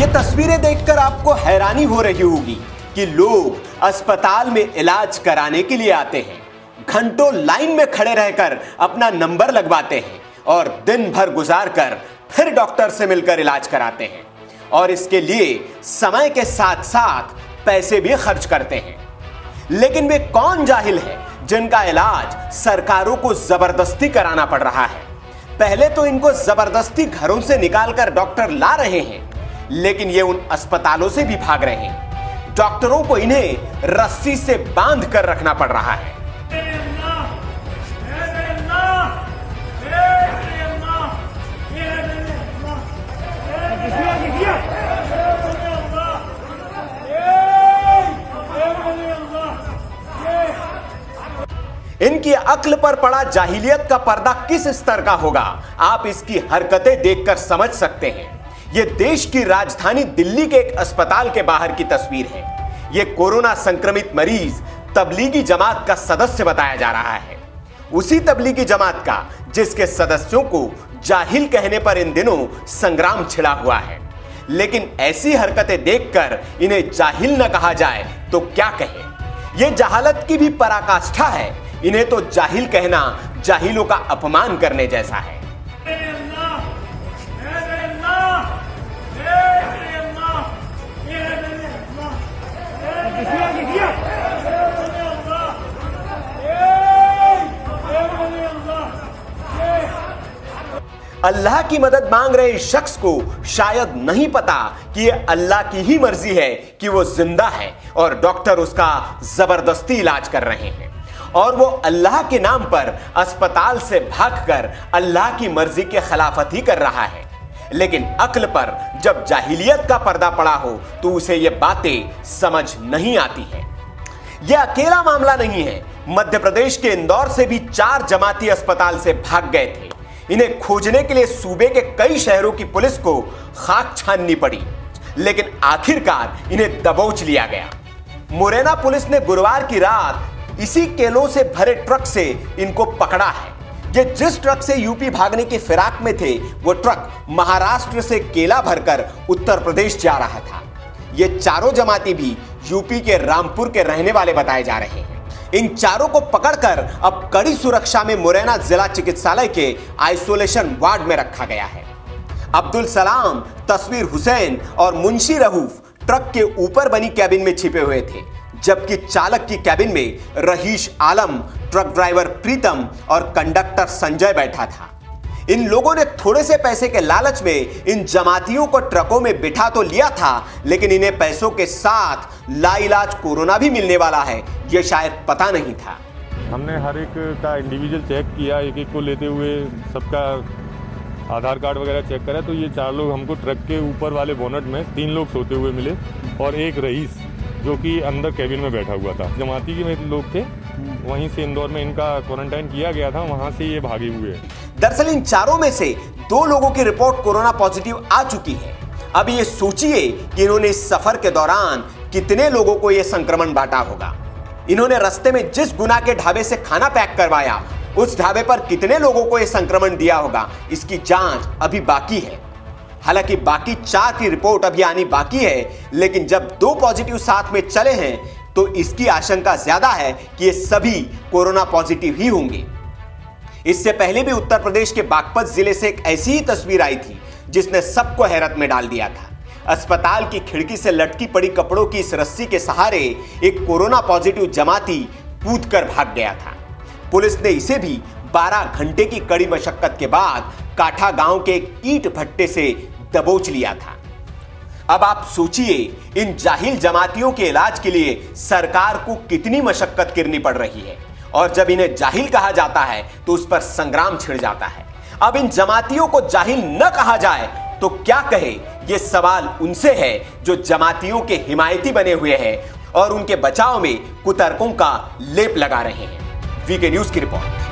तस्वीरें देखकर आपको हैरानी हो रही होगी कि लोग अस्पताल में इलाज कराने के लिए आते हैं, घंटों लाइन में खड़े रहकर अपना नंबर लगवाते हैं और दिन भर गुजार कर फिर डॉक्टर से मिलकर इलाज कराते हैं और इसके लिए समय के साथ साथ पैसे भी खर्च करते हैं। लेकिन वे कौन जाहिल है जिनका इलाज सरकारों को जबरदस्ती कराना पड़ रहा है। पहले तो इनको जबरदस्ती घरों से निकालकर डॉक्टर ला रहे हैं, लेकिन ये उन अस्पतालों से भी भाग रहे हैं। डॉक्टरों को इन्हें रस्सी से बांध कर रखना पड़ रहा है। इनकी अक्ल पर पड़ा जाहिलियत का पर्दा किस स्तर का होगा, आप इसकी हरकतें देखकर समझ सकते हैं। यह देश की राजधानी दिल्ली के एक अस्पताल के बाहर की तस्वीर है। यह कोरोना संक्रमित मरीज तबलीगी जमात का सदस्य बताया जा रहा है, उसी तबलीगी जमात का जिसके सदस्यों को जाहिल कहने पर इन दिनों संग्राम छिड़ा हुआ है। लेकिन ऐसी हरकतें देखकर इन्हें जाहिल न कहा जाए तो क्या कहे। यह जहालत की भी पराकाष्ठा है। इन्हें तो जाहिल कहना जाहिलों का अपमान करने जैसा है। अल्लाह की मदद मांग रहे इस शख्स को शायद नहीं पता कि यह अल्लाह की ही मर्जी है कि वो जिंदा है और डॉक्टर उसका जबरदस्ती इलाज कर रहे हैं और वो अल्लाह के नाम पर अस्पताल से भागकर अल्लाह की मर्जी के खिलाफत ही कर रहा है। लेकिन अक्ल पर जब जाहिलियत का पर्दा पड़ा हो तो उसे ये बातें समझ नहीं आती है। यह अकेला मामला नहीं है। मध्य प्रदेश के इंदौर से भी 4 जमाती अस्पताल से भाग गए थे। इन्हें खोजने के लिए सूबे के कई शहरों की पुलिस को खाक छाननी पड़ी, लेकिन आखिरकार इन्हें दबोच लिया गया। मुरैना पुलिस ने गुरुवार की रात इसी केलों से भरे ट्रक से इनको पकड़ा है। ये जिस ट्रक से यूपी भागने की फिराक में थे, वो ट्रक महाराष्ट्र से केला भरकर उत्तर प्रदेश जा रहा था। ये चारों जमाती भी यूपी के रामपुर के रहने वाले बताए जा रहे हैं। इन चारों को पकड़कर अब कड़ी सुरक्षा में मुरैना जिला चिकित्सालय के आइसोलेशन वार्ड में रखा गया है। अब्दुल सलाम, तस्वीर हुसैन और मुंशी रहूफ ट्रक के ऊपर बनी कैबिन में छिपे हुए थे, जबकि चालक की कैबिन में रहीश आलम, ट्रक ड्राइवर प्रीतम और कंडक्टर संजय बैठा था। इन लोगों ने थोड़े से पैसे के लालच में इन जमातियों को ट्रकों में बिठा तो लिया था, लेकिन इन्हें पैसों के साथ लाइलाज कोरोना भी मिलने वाला है, यह शायद पता नहीं था। हमने हर एक का इंडिविजुअल चेक किया, एक एक को लेते हुए सबका आधार कार्ड वगैरह चेक करा, तो ये 4 लोग हमको ट्रक के ऊपर वाले बोनट में 3 लोग सोते हुए मिले और एक रईस जो कि अंदर कैबिन में बैठा हुआ था। जमाती के लोग थे, वहीं से इंदौर में इनका क्वारंटाइन किया गया था, वहां से ये भागे हुए हैं। दरअसल इन चारों में से 2 लोगों की रिपोर्ट कोरोना पॉजिटिव आ चुकी है। अब ये सोचिए कि इन्होंने इस सफर के दौरान कितने लोगों को यह संक्रमण बांटा होगा। इन्होंने रास्ते में जिस गुना के ढाबे से खाना पैक करवाया, उस ढाबे पर कितने लोगों को यह संक्रमण दिया होगा, इसकी जांच अभी बाकी है। हालांकि बाकी 4 की रिपोर्ट अभी आनी बाकी है, लेकिन जब 2 पॉजिटिव साथ में चले हैं तो इसकी आशंका ज्यादा है कि ये सभी कोरोना पॉजिटिव ही होंगे। इससे पहले भी उत्तर प्रदेश के बागपत जिले से एक ऐसी ही तस्वीर आई थी जिसने सबको हैरत में डाल दिया था। अस्पताल की खिड़की से लटकी पड़ी कपड़ों की इस रस्सी के सहारे एक कोरोना पॉजिटिव जमाती कूदकर भाग गया था। पुलिस ने इसे भी 12 घंटे की कड़ी मशक्कत के बाद काठा गांव के एक ईंट भट्टे से दबोच लिया था। अब आप सोचिए, इन जाहिल जमातियों के इलाज के लिए सरकार को कितनी मशक्कत करनी पड़ रही है, और जब इन्हें जाहिल कहा जाता है तो उस पर संग्राम छिड़ जाता है। अब इन जमातियों को जाहिल न कहा जाए तो क्या कहे, यह सवाल उनसे है जो जमातियों के हिमायती बने हुए हैं और उनके बचाव में कुतर्कों का लेप लगा रहे हैं। वीके न्यूज की रिपोर्ट।